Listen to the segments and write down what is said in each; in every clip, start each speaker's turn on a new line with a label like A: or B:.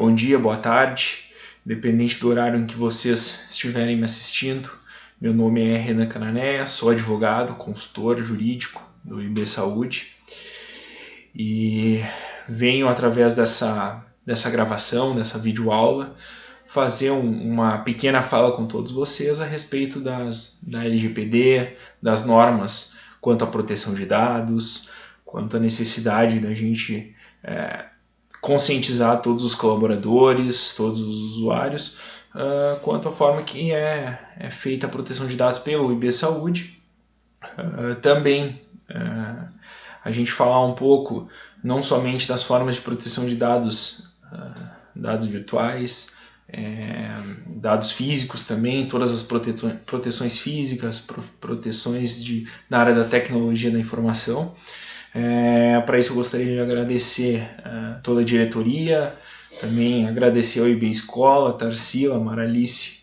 A: bom dia, boa tarde, independente do horário em que vocês estiverem me assistindo. Meu nome é Renan Canané, sou advogado, consultor jurídico do IB Saúde e venho através dessa gravação, dessa videoaula, fazer uma pequena fala com todos vocês a respeito da LGPD, das normas quanto à proteção de dados, quanto à necessidade da gente conscientizar todos os colaboradores, todos os usuários, quanto à forma que é feita a proteção de dados pelo IB Saúde. Também a gente falar um pouco não somente das formas de proteção de dados, dados virtuais, dados físicos também, todas as proteções físicas, proteções na área da tecnologia da informação. Para isso eu gostaria de agradecer toda a diretoria, também agradecer ao IB Escola, Tarsila, Maralice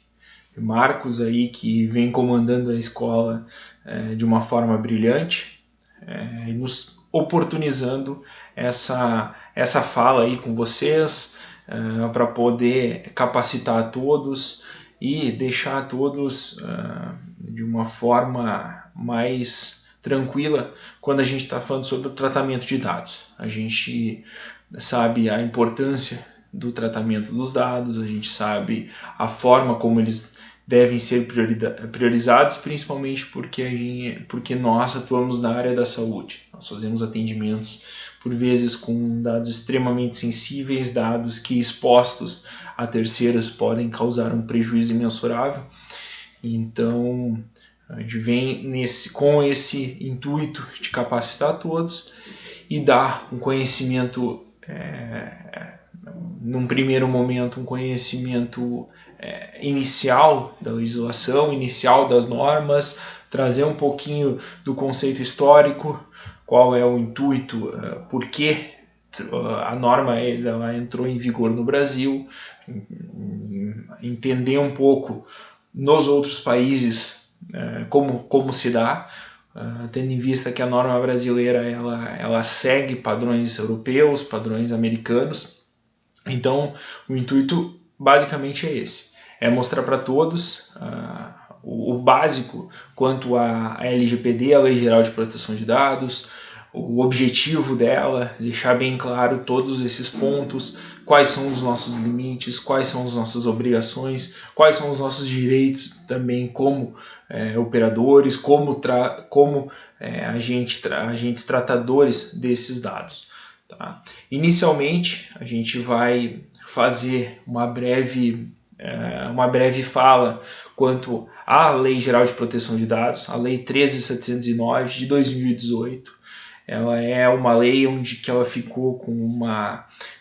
A: e Marcos aí, que vem comandando a escola de uma forma brilhante e nos oportunizando essa fala aí com vocês, para poder capacitar a todos e deixar a todos de uma forma mais tranquila quando a gente está falando sobre o tratamento de dados. A gente sabe a importância do tratamento dos dados, a gente sabe a forma como eles devem ser priorizados, principalmente porque nós atuamos na área da saúde. Nós fazemos atendimentos, por vezes, com dados extremamente sensíveis, dados que, expostos a terceiros, podem causar um prejuízo imensurável. Então, a gente vem com esse intuito de capacitar todos e dar um conhecimento, num primeiro momento, um conhecimento inicial da legislação, inicial das normas, trazer um pouquinho do conceito histórico, qual é o intuito, por que a norma ela entrou em vigor no Brasil, entender um pouco nos outros países como se dá, tendo em vista que a norma brasileira ela segue padrões europeus, padrões americanos. Então o intuito basicamente é esse, é mostrar para todos o básico quanto à LGPD, a Lei Geral de Proteção de Dados, o objetivo dela, deixar bem claro todos esses pontos, quais são os nossos limites, quais são as nossas obrigações, quais são os nossos direitos também como operadores, como agentes tratadores desses dados. Tá? Inicialmente, a gente vai fazer uma breve fala quanto à Lei Geral de Proteção de Dados, a Lei 13.709 de 2018. Ela é uma lei que ela ficou com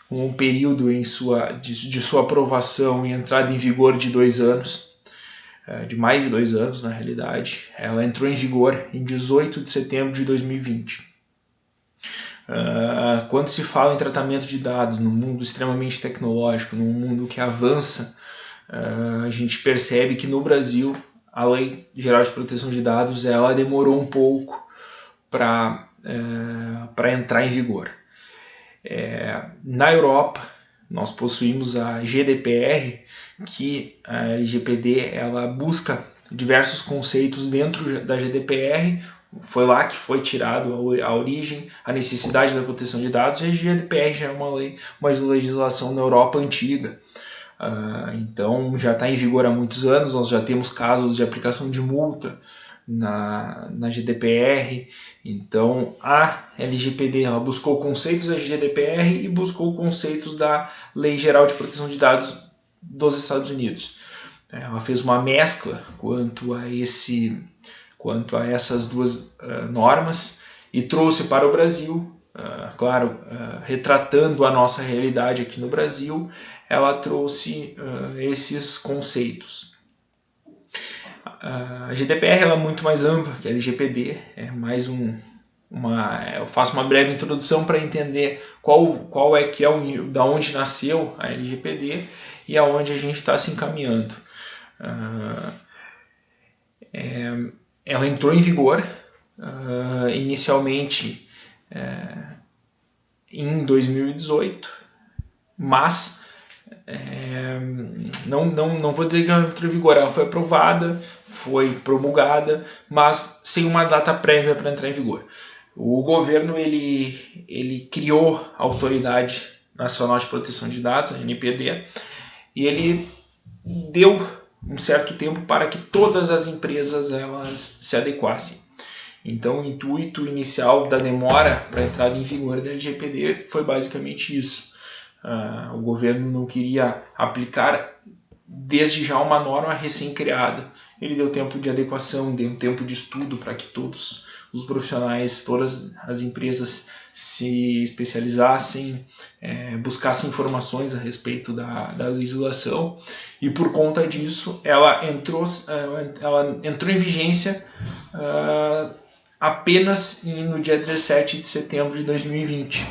A: um período de sua aprovação e entrada em vigor de 2 anos, de mais de 2 anos na realidade. Ela entrou em vigor em 18 de setembro de 2020. Quando se fala em tratamento de dados num mundo extremamente tecnológico, num mundo que avança, a gente percebe que no Brasil a Lei Geral de Proteção de Dados ela demorou um pouco para entrar em vigor. Na Europa, nós possuímos a GDPR, que a LGPD ela busca diversos conceitos dentro da GDPR. Foi lá que foi tirado a origem, a necessidade da proteção de dados, e a GDPR já é uma legislação na Europa antiga. Então já está em vigor há muitos anos, nós já temos casos de aplicação de multa na GDPR. Então a LGPD ela buscou conceitos da GDPR e buscou conceitos da Lei Geral de Proteção de Dados dos Estados Unidos. Ela fez uma mescla quanto a essas duas normas e trouxe para o Brasil, claro, retratando a nossa realidade aqui no Brasil, ela trouxe esses conceitos. A GDPR ela é muito mais ampla que a LGPD, é mais eu faço uma breve introdução para entender qual é da onde nasceu a LGPD e aonde a gente está se encaminhando. Ela entrou em vigor inicialmente em 2018, mas não vou dizer que ela entrou em vigor, ela foi aprovada, foi promulgada, mas sem uma data prévia para entrar em vigor. O governo ele criou a Autoridade Nacional de Proteção de Dados, a NPD, e ele deu um certo tempo para que todas as empresas elas se adequassem. Então, o intuito inicial da demora para a entrada em vigor da LGPD foi basicamente isso. O governo não queria aplicar desde já uma norma recém-criada. Ele deu tempo de adequação, deu tempo de estudo para que todos os profissionais, todas as empresas se especializassem, buscassem informações a respeito da legislação, e por conta disso ela entrou em vigência apenas no dia 17 de setembro de 2020.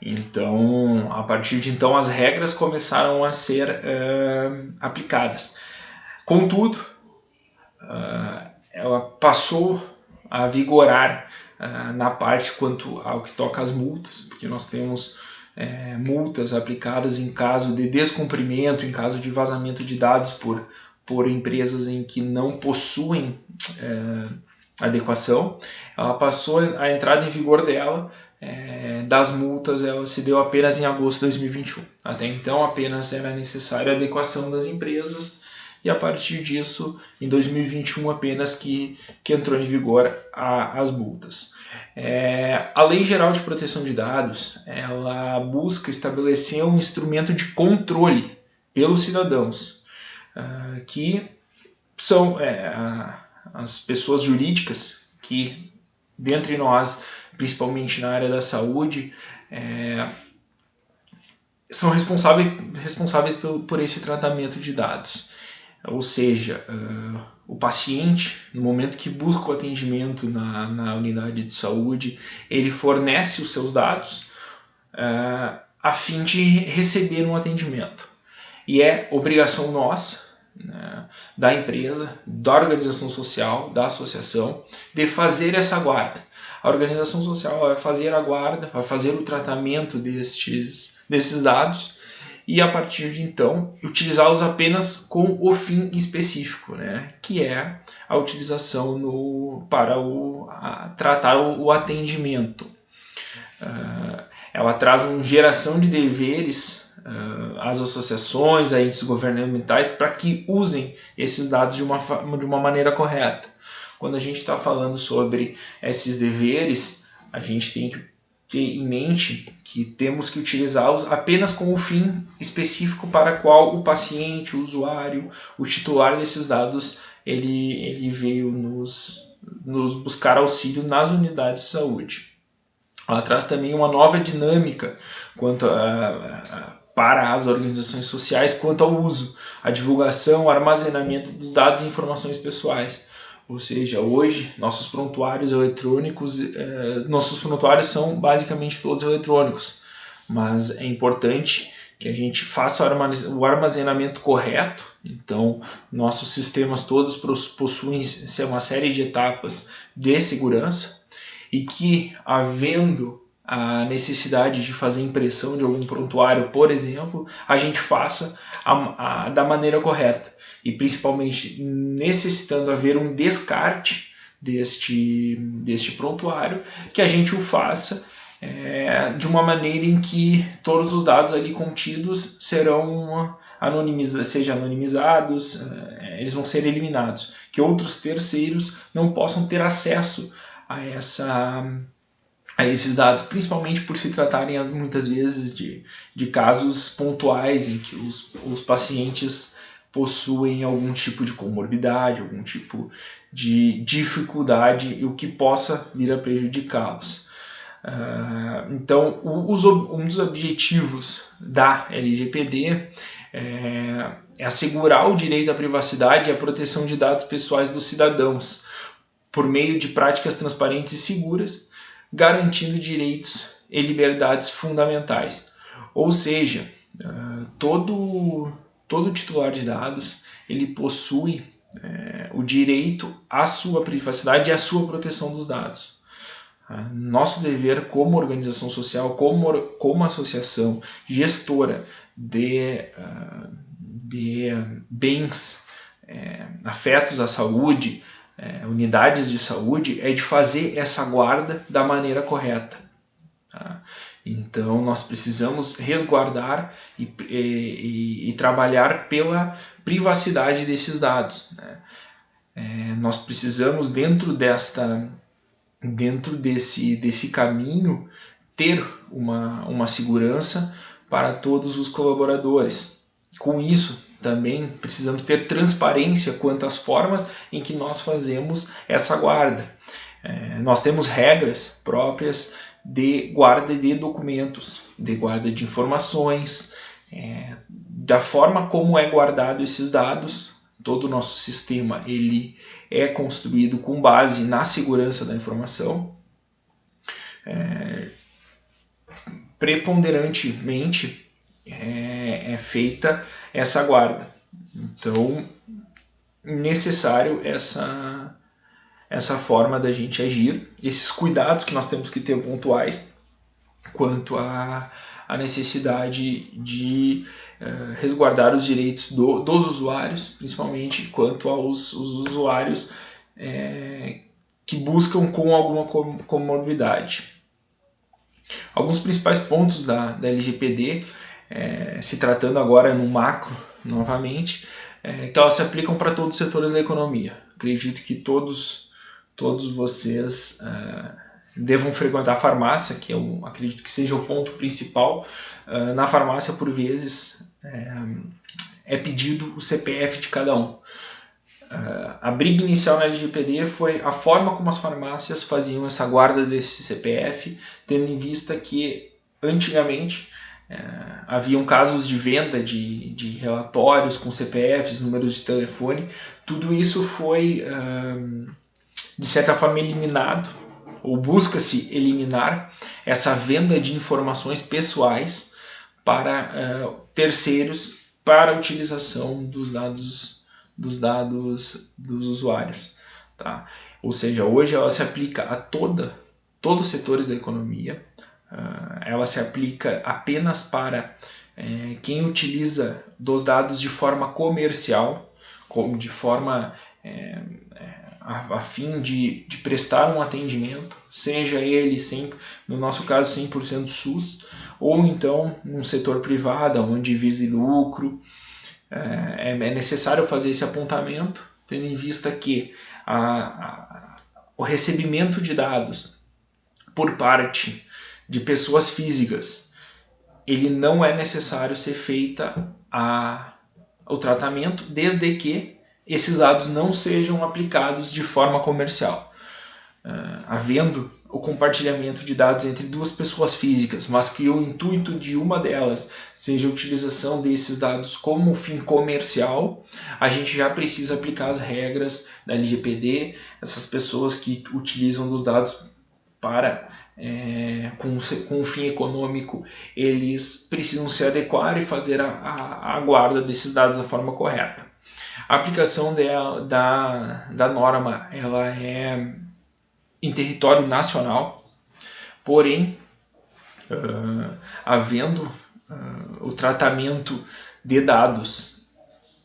A: Então, a partir de então, as regras começaram a ser aplicadas. Contudo, ela passou a vigorar na parte quanto ao que toca às multas, porque nós temos multas aplicadas em caso de descumprimento, em caso de vazamento de dados por empresas em que não possuem adequação. Ela passou a entrada em vigor dela, das multas, ela se deu apenas em agosto de 2021. Até então apenas era necessária a adequação das empresas, e a partir disso, em 2021 apenas que entrou em vigor as multas. A Lei Geral de Proteção de Dados, ela busca estabelecer um instrumento de controle pelos cidadãos, que são as pessoas jurídicas que, dentre nós, principalmente na área da saúde, são responsáveis por esse tratamento de dados. Ou seja, o paciente, no momento que busca o atendimento na unidade de saúde, ele fornece os seus dados a fim de receber um atendimento. E é obrigação nossa, da empresa, da organização social, da associação, de fazer essa guarda. A organização social vai fazer a guarda, vai fazer o tratamento desses dados, e a partir de então utilizá-los apenas com o fim específico, que é a utilização para tratar o atendimento. Ela traz uma geração de deveres às associações, a entes governamentais, para que usem esses dados de uma maneira correta. Quando a gente está falando sobre esses deveres, a gente tem que ter em mente que temos que utilizá-los apenas com o fim específico para qual o paciente, o usuário, o titular desses dados, ele veio nos buscar auxílio nas unidades de saúde. Ela traz também uma nova dinâmica para as organizações sociais quanto ao uso, a divulgação, o armazenamento dos dados e informações pessoais. Ou seja, hoje nossos prontuários são basicamente todos eletrônicos, mas é importante que a gente faça o armazenamento correto. Então, nossos sistemas todos possuem uma série de etapas de segurança, e que, havendo a necessidade de fazer impressão de algum prontuário, por exemplo, a gente faça da maneira correta. E principalmente necessitando haver um descarte deste prontuário, que a gente o faça de uma maneira em que todos os dados ali contidos serão anonimizados, eles vão ser eliminados, que outros terceiros não possam ter acesso a esses dados, principalmente por se tratarem muitas vezes de casos pontuais em que os pacientes possuem algum tipo de comorbidade, algum tipo de dificuldade, o que possa vir a prejudicá-los. Então, um dos objetivos da LGPD é assegurar o direito à privacidade e à proteção de dados pessoais dos cidadãos, por meio de práticas transparentes e seguras, garantindo direitos e liberdades fundamentais. Ou seja, todo titular de dados ele possui o direito à sua privacidade e à sua proteção dos dados. Nosso dever como organização social, como associação gestora de bens afetos à saúde, unidades de saúde, é de fazer essa guarda da maneira correta. Tá? Então nós precisamos resguardar e trabalhar pela privacidade desses dados, né? Nós precisamos dentro desse caminho ter uma segurança para todos os colaboradores. Com isso, também precisamos ter transparência quanto às formas em que nós fazemos essa guarda. Nós temos regras próprias de guarda de documentos, de guarda de informações, da forma como é guardado esses dados. Todo o nosso sistema ele é construído com base na segurança da informação. Preponderantemente é feita essa guarda. Então, necessário essa forma da gente agir, esses cuidados que nós temos que ter pontuais quanto à necessidade de resguardar os direitos dos usuários, principalmente quanto aos usuários que buscam com alguma comorbidade. Alguns principais pontos da LGPD, se tratando agora no macro novamente, que elas se aplicam para todos os setores da economia. Acredito que todos vocês devam frequentar a farmácia, que eu acredito que seja o ponto principal. Na farmácia, por vezes, é pedido o CPF de cada um. A briga inicial na LGPD foi a forma como as farmácias faziam essa guarda desse CPF, tendo em vista que antigamente haviam casos de venda de relatórios com CPFs, números de telefone. Tudo isso foi, de certa forma, eliminado, ou busca-se eliminar essa venda de informações pessoais para terceiros para a utilização dos dados dos usuários. Tá? Ou seja, hoje ela se aplica a todos os setores da economia. Ela se aplica apenas para quem utiliza dos dados de forma comercial, de forma a fim de prestar um atendimento, seja ele sempre, no nosso caso 100% SUS, ou então num setor privado, onde vise lucro. É necessário fazer esse apontamento, tendo em vista que o recebimento de dados por parte de pessoas físicas, ele não é necessário ser feita o tratamento, desde que esses dados não sejam aplicados de forma comercial. Havendo o compartilhamento de dados entre duas pessoas físicas, mas que o intuito de uma delas seja a utilização desses dados como fim comercial, a gente já precisa aplicar as regras da LGPD. Essas pessoas que utilizam dos dados com um fim econômico, eles precisam se adequar e fazer a guarda desses dados da forma correta. A aplicação da norma ela é em território nacional, porém, havendo o tratamento de dados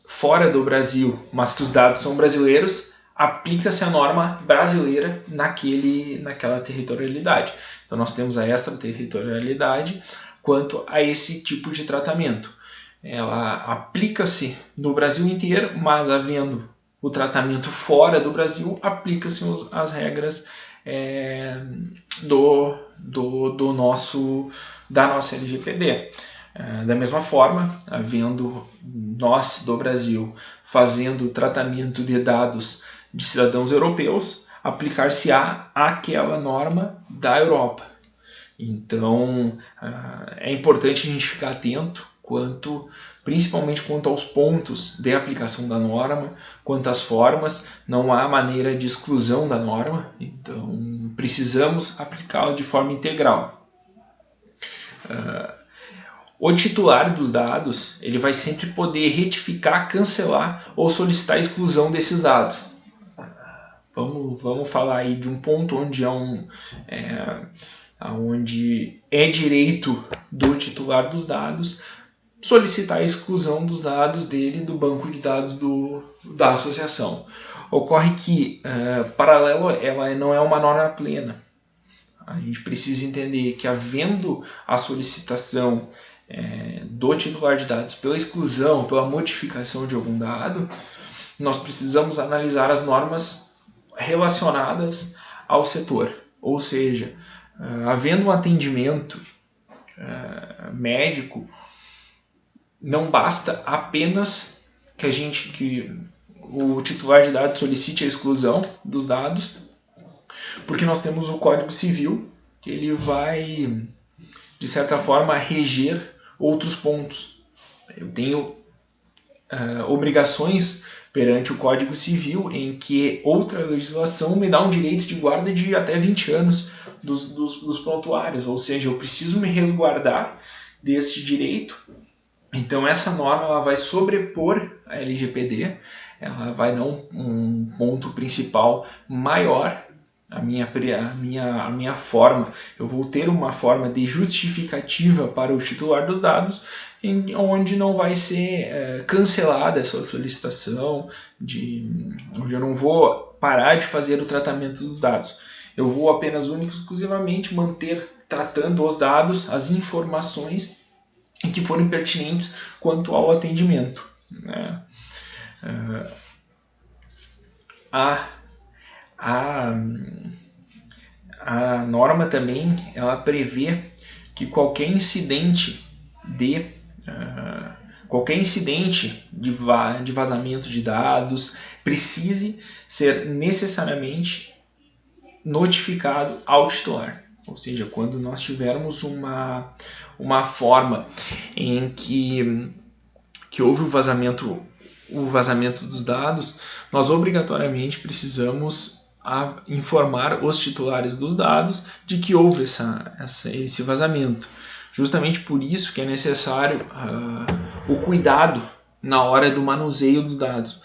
A: fora do Brasil, mas que os dados são brasileiros, aplica-se a norma brasileira naquela territorialidade. Então nós temos a extraterritorialidade quanto a esse tipo de tratamento. Ela aplica-se no Brasil inteiro, mas havendo o tratamento fora do Brasil, aplica-se as regras da nossa LGPD. Da mesma forma, havendo nós do Brasil fazendo o tratamento de dados de cidadãos europeus, aplicar-se-á aquela norma da Europa. Então, é importante a gente ficar atento principalmente quanto aos pontos de aplicação da norma, quanto às formas. Não há maneira de exclusão da norma, então precisamos aplicá-la de forma integral. O titular dos dados ele vai sempre poder retificar, cancelar ou solicitar a exclusão desses dados. Vamos falar aí de um ponto onde é direito do titular dos dados solicitar a exclusão dos dados dele do banco de dados da associação. Ocorre que, paralelo, ela não é uma norma plena. A gente precisa entender que, havendo a solicitação do titular de dados pela exclusão, pela modificação de algum dado, nós precisamos analisar as normas relacionadas ao setor. Ou seja, havendo um atendimento médico, não basta apenas que o titular de dados solicite a exclusão dos dados, porque nós temos o Código Civil, que ele vai, de certa forma, reger outros pontos. Eu tenho obrigações perante o Código Civil em que outra legislação me dá um direito de guarda de até 20 anos dos prontuários, ou seja, eu preciso me resguardar desse direito. Então essa norma ela vai sobrepor a LGPD, ela vai dar um ponto principal maior. A minha forma, eu vou ter uma forma de justificativa para o titular dos dados, onde não vai ser cancelada essa solicitação, onde eu não vou parar de fazer o tratamento dos dados. Eu vou apenas, única e exclusivamente, manter tratando os dados, as informações que forem pertinentes quanto ao atendimento, né? A norma também ela prevê que qualquer incidente de vazamento de dados precise ser necessariamente notificado ao titular. Ou seja, quando nós tivermos uma forma em que houve o vazamento dos dados, nós obrigatoriamente precisamos informar os titulares dos dados de que houve esse vazamento. Justamente por isso que é necessário o cuidado na hora do manuseio dos dados.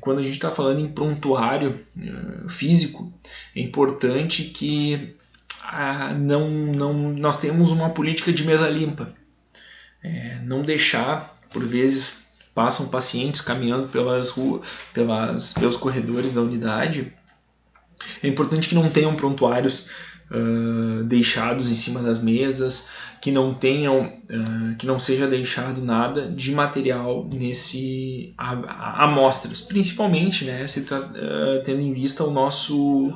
A: Quando a gente está falando em prontuário físico, é importante que nós temos uma política de mesa limpa. Não deixar, por vezes, passam pacientes caminhando pelas ruas, pelos corredores da unidade. É importante que não tenham prontuários deixados em cima das mesas, que não seja deixado nada de material nesse amostras, principalmente, né, tendo em vista o nosso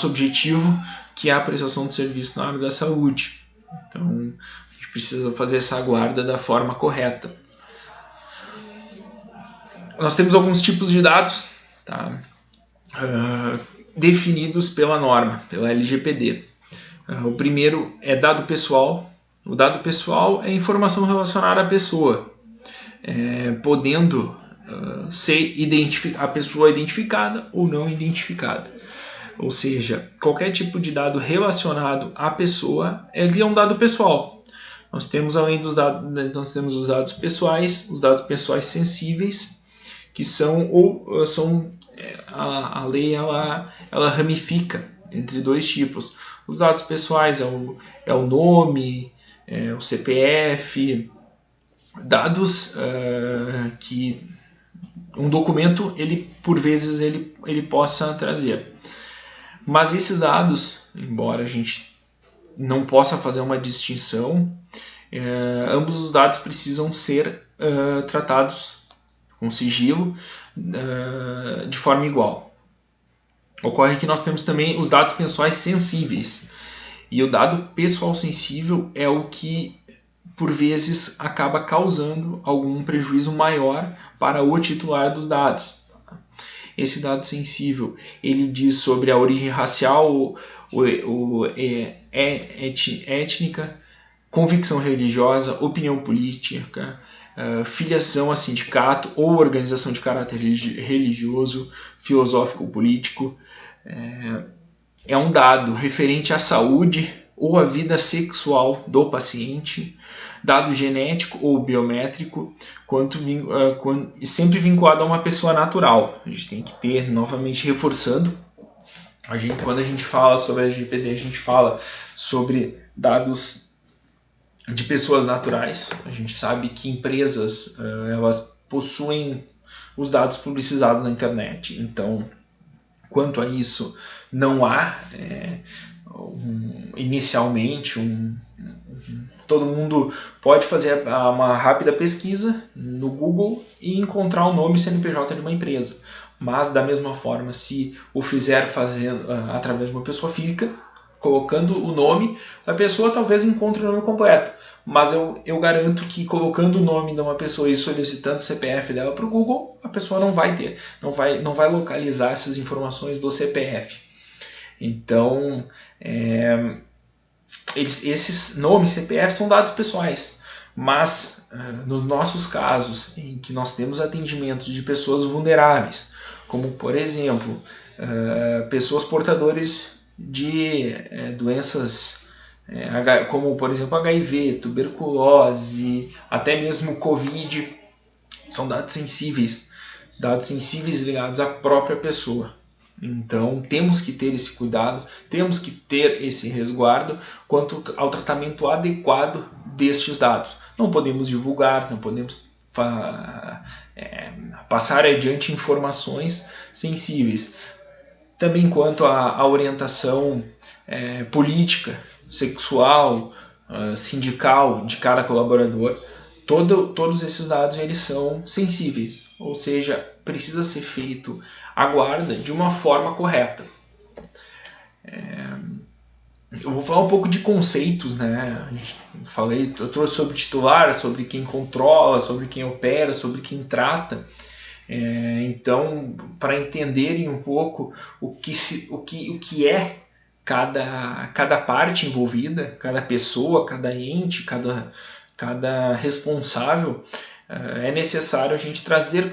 A: objetivo, que é a prestação de serviço na área da saúde. Então, a gente precisa fazer essa guarda da forma correta. Nós temos alguns tipos de dados, tá? Definidos pela norma, pela LGPD. O primeiro é dado pessoal. O dado pessoal é informação relacionada à pessoa, podendo ser a pessoa identificada ou não identificada. Ou seja, qualquer tipo de dado relacionado à pessoa é um dado pessoal. Nós temos, além dos dados, nós temos os dados pessoais sensíveis, que a lei ela ramifica entre dois tipos. Os dados pessoais é o nome, o CPF, dados que um documento por vezes ele possa trazer. Mas esses dados, embora a gente não possa fazer uma distinção, ambos os dados precisam ser tratados com sigilo de forma igual. Ocorre que nós temos também os dados pessoais sensíveis. E o dado pessoal sensível é o que, por vezes, acaba causando algum prejuízo maior para o titular dos dados. Esse dado sensível, ele diz sobre a origem racial, étnica, convicção religiosa, opinião política, filiação a sindicato ou organização de caráter religioso, filosófico ou político. É um dado referente à saúde ou à vida sexual do paciente, dado genético ou biométrico, sempre vinculado a uma pessoa natural. A gente tem que ter, novamente reforçando, quando a gente fala sobre a LGPD, a gente fala sobre dados de pessoas naturais. A gente sabe que empresas elas possuem os dados publicizados na internet, então quanto a isso não há inicialmente todo mundo pode fazer uma rápida pesquisa no Google e encontrar o nome e o CNPJ de uma empresa. Mas da mesma forma, se o fizer fazendo através de uma pessoa física, colocando o nome da pessoa, talvez encontre o nome completo. Mas eu garanto que colocando o nome de uma pessoa e solicitando o CPF dela para o Google, a pessoa não vai ter, não vai localizar essas informações do CPF. Então, esses nomes CPF são dados pessoais, mas nos nossos casos em que nós temos atendimentos de pessoas vulneráveis, como por exemplo pessoas portadoras de doenças como por exemplo HIV, tuberculose, até mesmo Covid, são dados sensíveis ligados à própria pessoa. Então temos que ter esse cuidado, temos que ter esse resguardo quanto ao tratamento adequado destes dados. Não podemos divulgar, não podemos passar adiante informações sensíveis. Também quanto à orientação política, sexual, sindical de cada colaborador, todos esses dados eles são sensíveis, ou seja, precisa ser feito a guarda de uma forma correta. Eu vou falar um pouco de conceitos, né? Eu trouxe sobre titular, sobre quem controla, sobre quem opera, sobre quem trata. Então, para entenderem um pouco o que é cada parte envolvida, cada pessoa, cada ente, cada responsável, é necessário a gente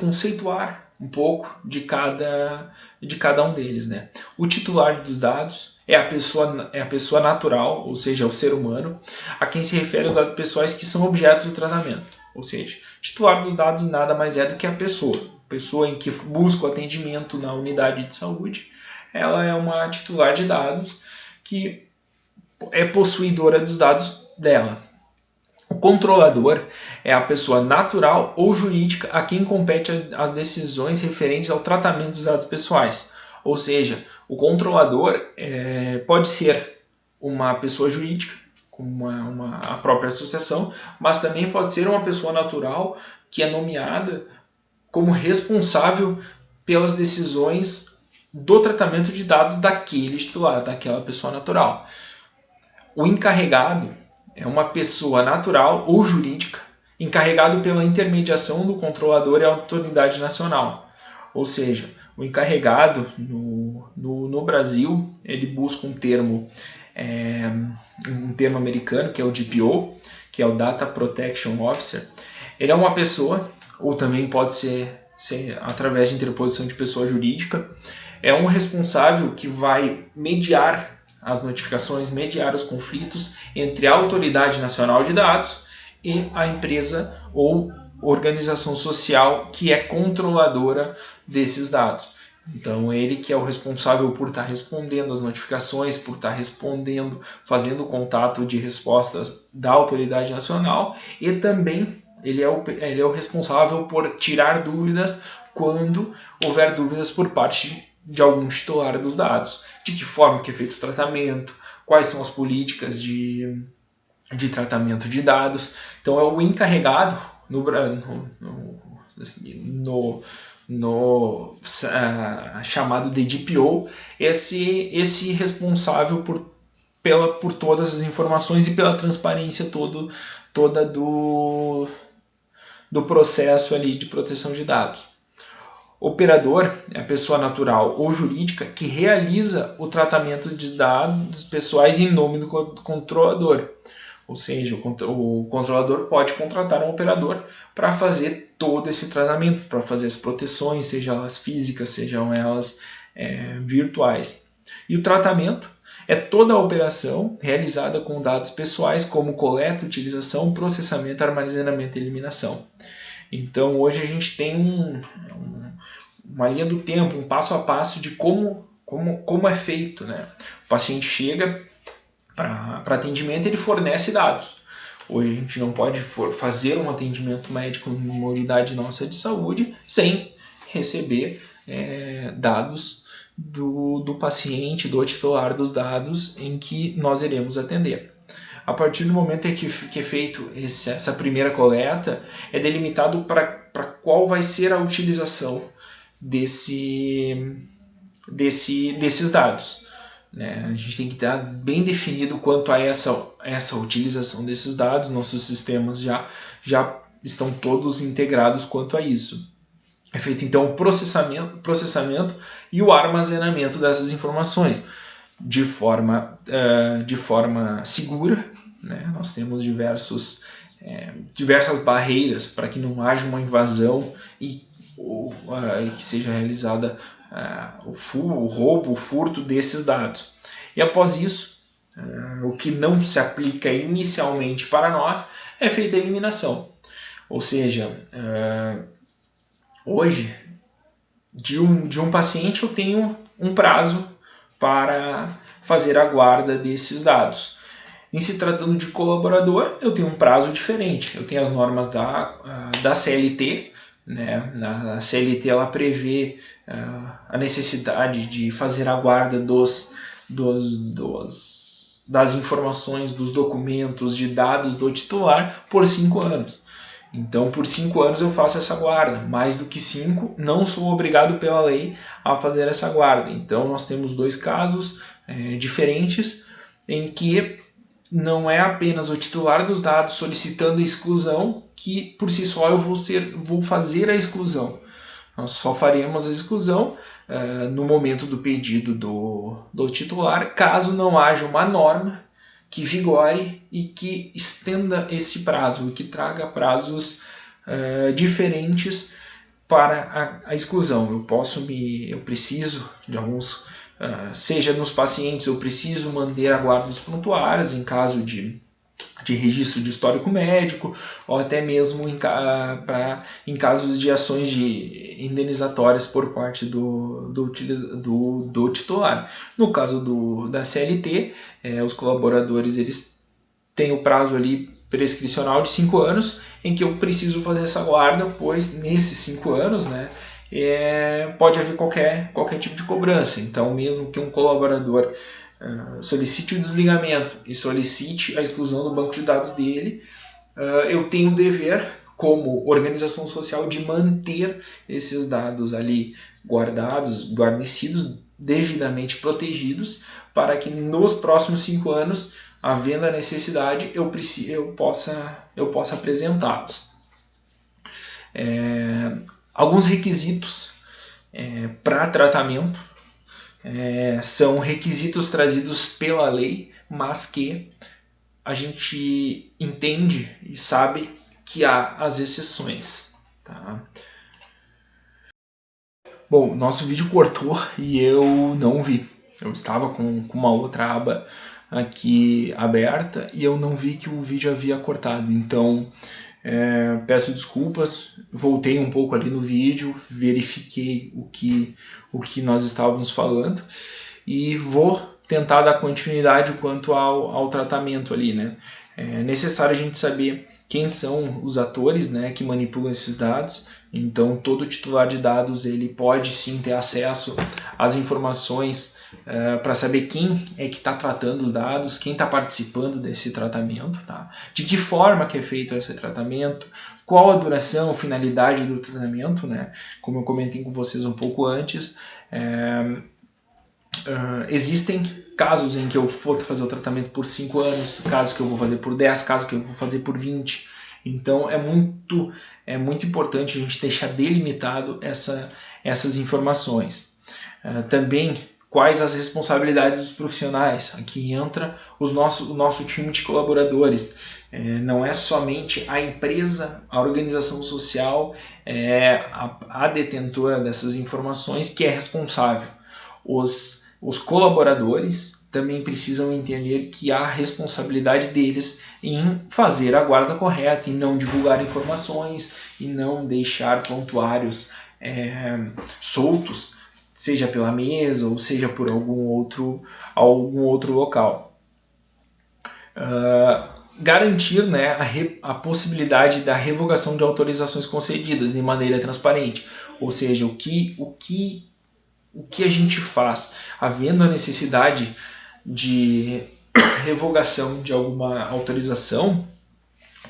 A: conceituar um pouco de cada um deles, né? O titular dos dados é a pessoa natural, ou seja, o ser humano, a quem se refere os dados pessoais que são objetos do tratamento. Ou seja, titular dos dados nada mais é do que a pessoa em que busca o atendimento na unidade de saúde. Ela é uma titular de dados que é possuidora dos dados dela. O controlador é a pessoa natural ou jurídica a quem compete as decisões referentes ao tratamento dos dados pessoais. Ou seja, o controlador pode ser uma pessoa jurídica, como a própria associação, mas também pode ser uma pessoa natural que é nomeada como responsável pelas decisões do tratamento de dados daquele titular, daquela pessoa natural. O encarregado é uma pessoa natural ou jurídica encarregado pela intermediação do controlador e autoridade nacional. Ou seja, o encarregado no Brasil ele busca um termo americano que é o DPO, que é o Data Protection Officer. Ele é uma pessoa, ou também pode ser através de interposição de pessoa jurídica, é um responsável que vai mediar as notificações, mediar os conflitos entre a Autoridade Nacional de Dados e a empresa ou organização social que é controladora desses dados. Então ele que é o responsável por estar respondendo as notificações, por estar respondendo, fazendo contato de respostas da Autoridade Nacional, e também ele é o responsável por tirar dúvidas quando houver dúvidas por parte de algum titular dos dados. De que forma que é feito o tratamento, quais são as políticas de tratamento de dados. Então é o encarregado chamado de DPO, esse responsável por todas as informações e pela transparência toda do processo ali de proteção de dados. Operador é a pessoa natural ou jurídica que realiza o tratamento de dados pessoais em nome do controlador. Ou seja, o controlador pode contratar um operador para fazer todo esse tratamento, para fazer as proteções, sejam elas físicas, sejam elas virtuais. E o tratamento é toda a operação realizada com dados pessoais, como coleta, utilização, processamento, armazenamento e eliminação. Então hoje a gente tem uma linha do tempo, um passo a passo de como é feito, né? O paciente chega para atendimento, ele fornece dados. Hoje a gente não pode fazer um atendimento médico em uma unidade nossa de saúde sem receber dados do paciente, do titular dos dados em que nós iremos atender. A partir do momento em que é feito essa primeira coleta, é delimitado para qual vai ser a utilização desses dados. Né? A gente tem que estar bem definido quanto a essa utilização desses dados. Nossos sistemas já estão todos integrados quanto a isso. É feito então o processamento e o armazenamento dessas informações de forma segura. Né? Nós temos diversas barreiras para que não haja uma invasão e que seja realizada o roubo, o furto desses dados. E após isso, o que não se aplica inicialmente para nós é feita a eliminação. Ou seja, hoje, de um paciente eu tenho um prazo para fazer a guarda desses dados. Em se tratando de colaborador, eu tenho um prazo diferente. Eu tenho as normas da CLT, né? A CLT ela prevê a necessidade de fazer a guarda das informações, dos documentos, de dados do titular por 5 anos. Então, por 5 anos eu faço essa guarda. Mais do que 5, não sou obrigado pela lei a fazer essa guarda. Então, nós temos dois casos diferentes em que não é apenas o titular dos dados solicitando a exclusão que, por si só, eu vou fazer a exclusão. Nós só faremos a exclusão no momento do pedido do titular, caso não haja uma norma que vigore e que estenda esse prazo, e que traga prazos diferentes para a exclusão. Eu preciso de alguns, seja nos pacientes, eu preciso manter a guarda dos prontuários em caso de registro de histórico médico, ou até mesmo em casos de ações indenizatórias por parte do titular. No caso da CLT, os colaboradores eles têm o prazo ali prescricional de 5 anos em que eu preciso fazer essa guarda, pois nesses 5 anos, né, pode haver qualquer tipo de cobrança. Então, mesmo que um colaborador solicite o desligamento e solicite a exclusão do banco de dados dele, eu tenho o dever, como organização social, de manter esses dados ali guardados, guarnecidos, devidamente protegidos, para que nos próximos 5 anos, havendo a necessidade, eu possa apresentá-los. Alguns requisitos para tratamento são requisitos trazidos pela lei, mas que a gente entende e sabe que há as exceções. Tá? Bom, nosso vídeo cortou e eu não vi. Eu estava com uma outra aba aqui aberta e eu não vi que o vídeo havia cortado. Então, peço desculpas, voltei um pouco ali no vídeo, verifiquei o que nós estávamos falando e vou tentar dar continuidade quanto ao tratamento ali, né? É necessário a gente saber quem são os atores, né, que manipulam esses dados. Então, todo titular de dados ele pode sim ter acesso às informações para saber quem é que está tratando os dados, quem está participando desse tratamento, tá? De que forma que é feito esse tratamento, qual a duração, finalidade do tratamento, né? Como eu comentei com vocês um pouco antes, existem casos em que eu vou fazer o tratamento por 5 anos, casos que eu vou fazer por 10, casos que eu vou fazer por 20. Então é muito importante a gente deixar delimitado essas informações. Também quais as responsabilidades dos profissionais. Aqui entra o nosso time de colaboradores. Não é somente a empresa, a organização social, a detentora dessas informações que é responsável. Os colaboradores também precisam entender que há responsabilidade deles em fazer a guarda correta, em não divulgar informações, e não deixar prontuários soltos, seja pela mesa ou seja por algum outro local. garantir, né, a possibilidade da revogação de autorizações concedidas de maneira transparente. Ou seja, o que a gente faz, havendo a necessidade de revogação de alguma autorização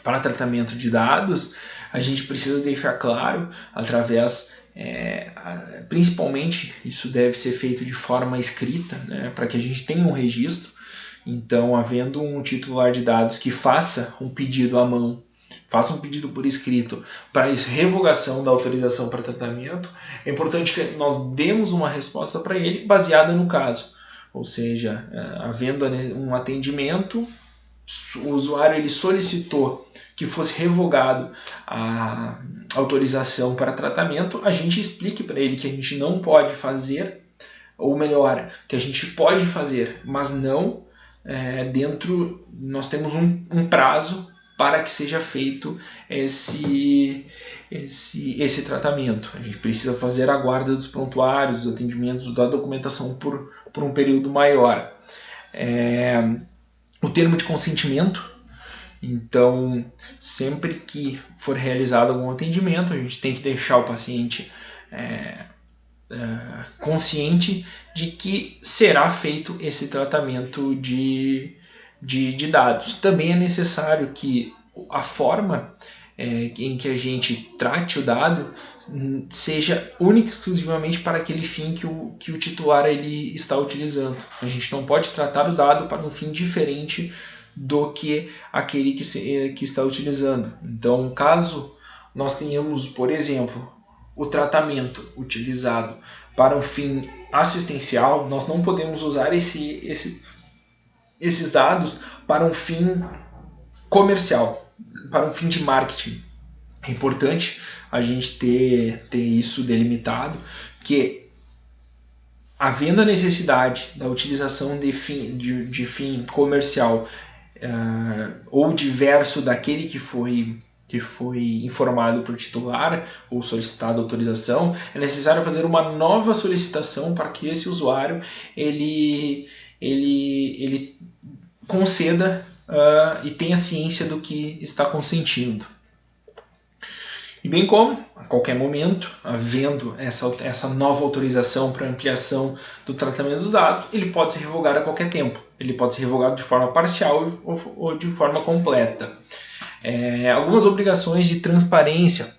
A: para tratamento de dados, a gente precisa deixar claro através, principalmente, isso deve ser feito de forma escrita, né, para que a gente tenha um registro. Então, havendo um titular de dados que faça um pedido à mão, faça um pedido por escrito para revogação da autorização para tratamento, é importante que nós demos uma resposta para ele baseada no caso. Ou seja, havendo um atendimento, o usuário ele solicitou que fosse revogado a autorização para tratamento, a gente explique para ele que a gente não pode fazer, ou melhor, que a gente pode fazer, mas não dentro, nós temos um prazo para que seja feito esse tratamento. A gente precisa fazer a guarda dos prontuários, dos atendimentos, da documentação por um período maior. O termo de consentimento, então, sempre que for realizado algum atendimento, a gente tem que deixar o paciente consciente de que será feito esse tratamento de dados. Também é necessário que a forma em que a gente trate o dado seja única e exclusivamente para aquele fim que o titular ele está utilizando. A gente não pode tratar o dado para um fim diferente do que aquele que está utilizando. Então, caso nós tenhamos, por exemplo, o tratamento utilizado para um fim assistencial, nós não podemos usar esses dados para um fim comercial, para um fim de marketing. É importante a gente ter isso delimitado, que havendo a necessidade da utilização de fim comercial ou diverso daquele que foi informado por titular ou solicitado autorização, é necessário fazer uma nova solicitação para que esse usuário ele conceda e tenha ciência do que está consentindo. E bem como, a qualquer momento, havendo essa nova autorização para ampliação do tratamento dos dados, ele pode ser revogado a qualquer tempo. Ele pode ser revogado de forma parcial ou de forma completa. Algumas obrigações de transparência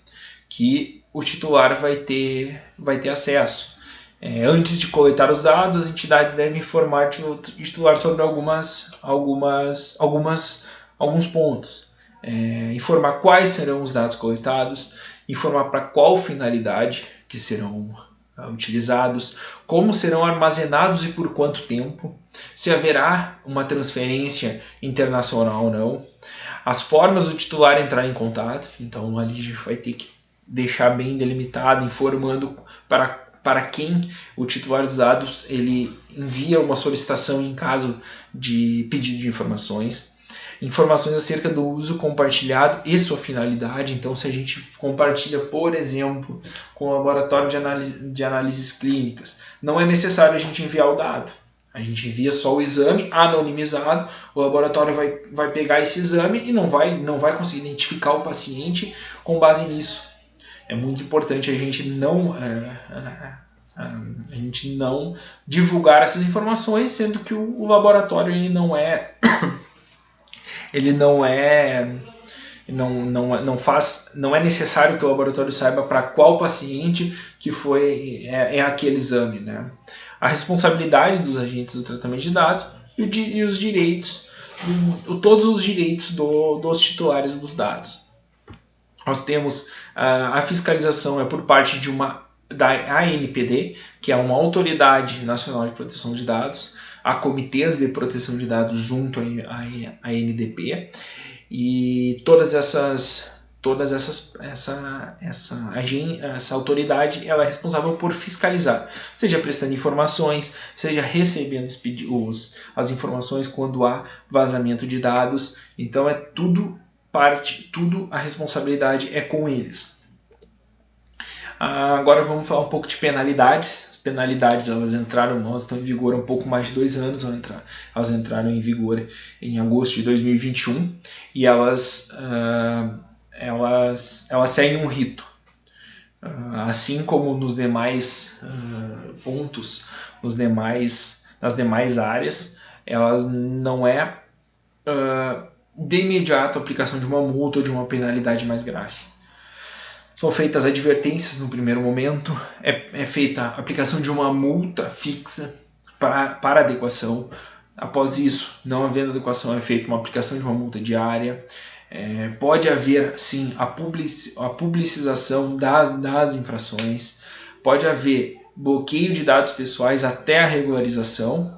A: que o titular vai ter acesso. Antes de coletar os dados, as entidades devem informar o titular sobre alguns pontos. Informar quais serão os dados coletados, informar para qual finalidade que serão utilizados, como serão armazenados e por quanto tempo, se haverá uma transferência internacional ou não, as formas do titular entrar em contato. Então ali a gente vai ter que deixar bem delimitado, informando para quem o titular dos dados ele envia uma solicitação em caso de pedido de informações acerca do uso compartilhado e sua finalidade. Então, se a gente compartilha, por exemplo, com o laboratório de análises clínicas, não é necessário a gente enviar o dado. A gente envia só o exame anonimizado, o laboratório vai pegar esse exame e não vai conseguir identificar o paciente com base nisso. É muito importante a gente não divulgar essas informações, sendo que o laboratório não é necessário que o laboratório saiba para qual paciente que foi aquele exame, né? A responsabilidade dos agentes do tratamento de dados e os direitos, todos os direitos dos titulares dos dados. Nós temos a fiscalização por parte da ANPD, que é uma Autoridade Nacional de Proteção de Dados, há comitês de proteção de dados junto à ANDP, e essa autoridade ela é responsável por fiscalizar, seja prestando informações, seja recebendo as informações quando há vazamento de dados. Então tudo a responsabilidade é com eles. Agora vamos falar um pouco de penalidades. penalidades elas estão em vigor há um pouco mais de 2 anos, elas entraram em vigor em agosto de 2021 e elas seguem um rito. Assim como nos demais pontos, nas demais áreas, elas não é de imediato a aplicação de uma multa ou de uma penalidade mais grave. São feitas advertências no primeiro momento, é feita a aplicação de uma multa fixa para adequação. Após isso, não havendo adequação, é feita uma aplicação de uma multa diária. Pode haver, sim, a publicização das infrações, pode haver bloqueio de dados pessoais até a regularização,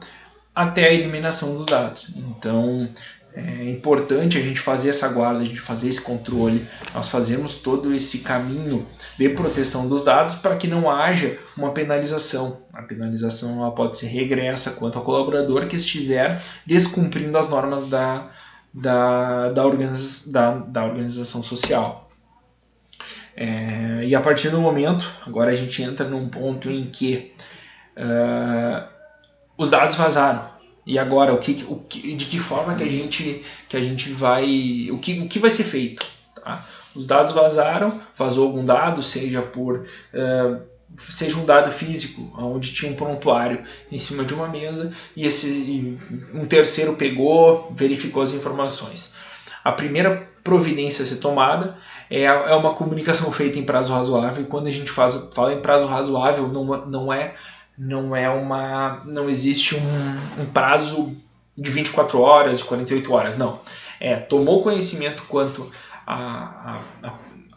A: até a eliminação dos dados. Então, é importante a gente fazer essa guarda, a gente fazer esse controle. Nós fazemos todo esse caminho de proteção dos dados para que não haja uma penalização. A penalização ela pode ser regressa quanto ao colaborador que estiver descumprindo as normas da organização social. E a partir do momento, agora a gente entra num ponto em que os dados vazaram. E agora, de que forma que a gente vai... O que vai ser feito? Tá? Os dados vazaram, vazou algum dado, seja um dado físico, onde tinha um prontuário em cima de uma mesa, e um terceiro pegou, verificou as informações. A primeira providência a ser tomada é uma comunicação feita em prazo razoável, e quando a gente fala em prazo razoável, não existe um prazo de 24 horas, de 48 horas, não. Tomou conhecimento quanto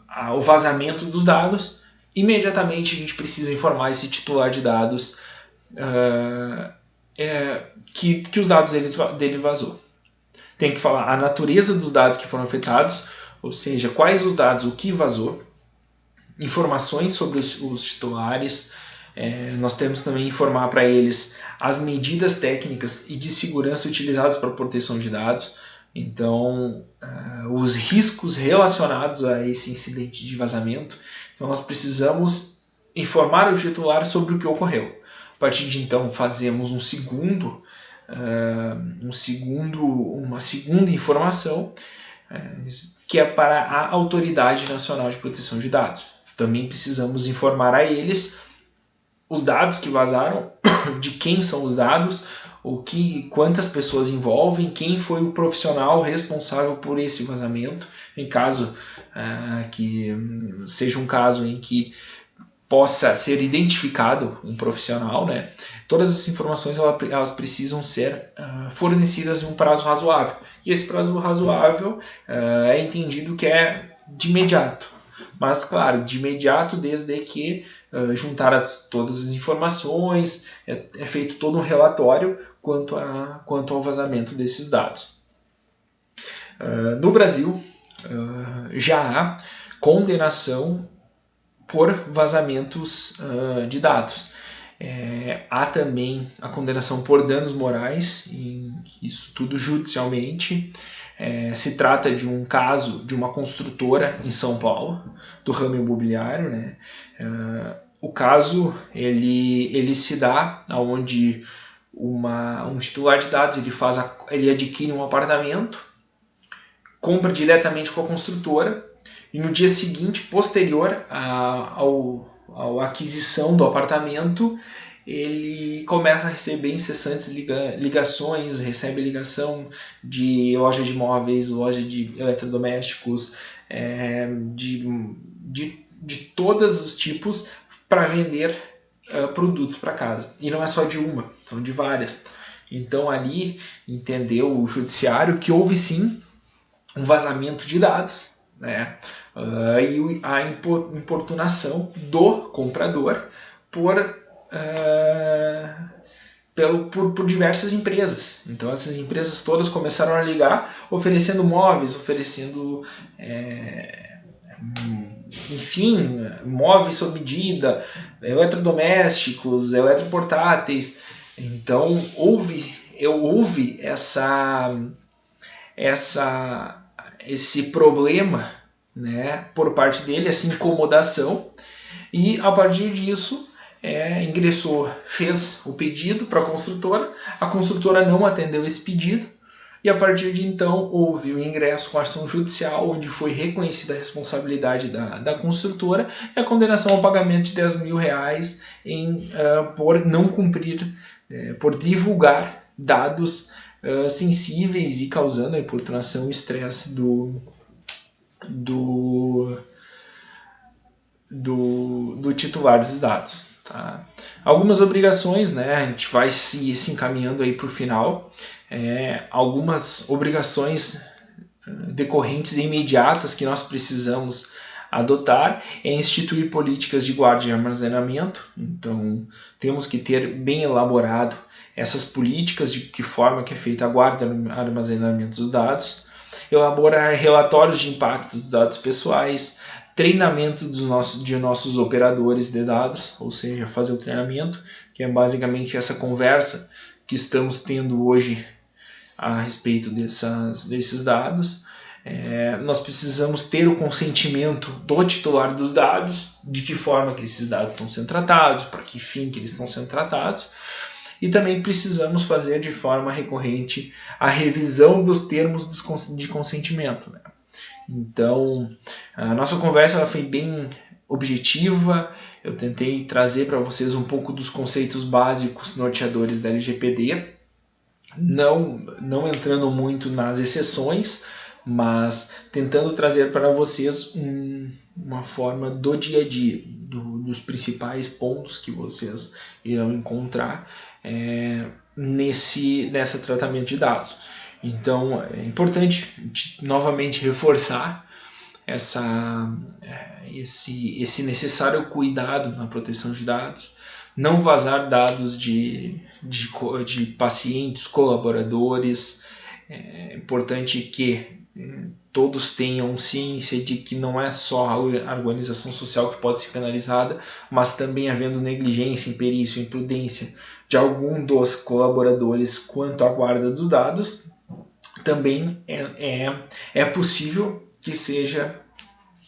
A: ao vazamento dos dados, imediatamente a gente precisa informar esse titular de dados que os dados dele vazou. Tem que falar a natureza dos dados que foram afetados, ou seja, quais os dados, o que vazou, informações sobre os titulares. Nós temos também que informar para eles as medidas técnicas e de segurança utilizadas para a proteção de dados. Então, os riscos relacionados a esse incidente de vazamento. Então, nós precisamos informar o titular sobre o que ocorreu. A partir de então, fazemos uma segunda informação, que é para a Autoridade Nacional de Proteção de Dados. Também precisamos informar a eles os dados que vazaram, de quem são os dados, quantas pessoas envolvem, quem foi o profissional responsável por esse vazamento, em caso que seja um caso em que possa ser identificado um profissional, né? Todas essas informações elas precisam ser fornecidas em um prazo razoável. E esse prazo razoável é entendido que é de imediato. Mas, claro, de imediato, desde que juntar todas as informações, é feito todo um relatório quanto ao vazamento desses dados. No Brasil, já há condenação por vazamentos de dados. Há também a condenação por danos morais, isso tudo judicialmente. Se trata de um caso de uma construtora em São Paulo, do ramo imobiliário, né? O caso ele se dá onde um titular de dados ele adquire um apartamento, compra diretamente com a construtora e no dia seguinte, posterior à aquisição do apartamento, ele começa a receber incessantes ligações, recebe ligação de loja de móveis, loja de eletrodomésticos, de todos os tipos para vender produtos para casa. E não é só de uma, são de várias. Então ali entendeu o judiciário que houve sim um vazamento de dados, né? E a importunação do comprador por diversas empresas. Então essas empresas todas começaram a ligar oferecendo móveis, oferecendo móveis sob medida, eletrodomésticos, eletroportáteis. Então houve esse problema, né, por parte dele, essa incomodação, e a partir disso ingressou, fez o pedido para a construtora não atendeu esse pedido, e a partir de então houve o ingresso com ação judicial, onde foi reconhecida a responsabilidade da construtora e a condenação ao pagamento de R$10.000 por não cumprir, por divulgar dados sensíveis e causando a importunação e estresse do titular dos dados. Tá? Algumas obrigações, né, a gente vai se encaminhando aí para o final, algumas obrigações decorrentes e imediatas que nós precisamos adotar é instituir políticas de guarda e armazenamento. Então temos que ter bem elaborado essas políticas, de que forma que é feita a guarda e armazenamento dos dados, elaborar relatórios de impacto dos dados pessoais, treinamento de nossos operadores de dados, ou seja, fazer o treinamento, que é basicamente essa conversa que estamos tendo hoje a respeito desses dados. Nós precisamos ter o consentimento do titular dos dados, de que forma que esses dados estão sendo tratados, para que fim que eles estão sendo tratados, e também precisamos fazer de forma recorrente a revisão dos termos de consentimento, né? Então, a nossa conversa ela foi bem objetiva. Eu tentei trazer para vocês um pouco dos conceitos básicos norteadores da LGPD, não entrando muito nas exceções, mas tentando trazer para vocês uma forma do dia a dia, dos principais pontos que vocês irão encontrar nesse tratamento de dados. Então é importante novamente reforçar esse necessário cuidado na proteção de dados, não vazar dados de pacientes, colaboradores. É importante que todos tenham ciência de que não é só a organização social que pode ser penalizada, mas também havendo negligência, imperícia, imprudência de algum dos colaboradores quanto à guarda dos dados, também é possível que seja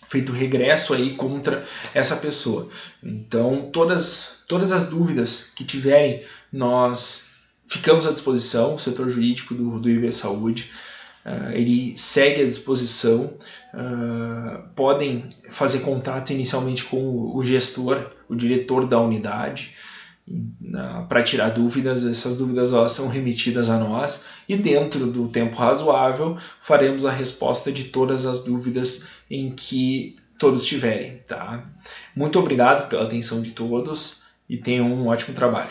A: feito regresso aí contra essa pessoa. Então, todas as dúvidas que tiverem, nós ficamos à disposição. O setor jurídico do IB Saúde, ele segue à disposição. Podem fazer contato inicialmente com o gestor, o diretor da unidade, para tirar dúvidas. Essas dúvidas elas são remetidas a nós e dentro do tempo razoável faremos a resposta de todas as dúvidas em que todos tiverem. Tá? Muito obrigado pela atenção de todos e tenham um ótimo trabalho.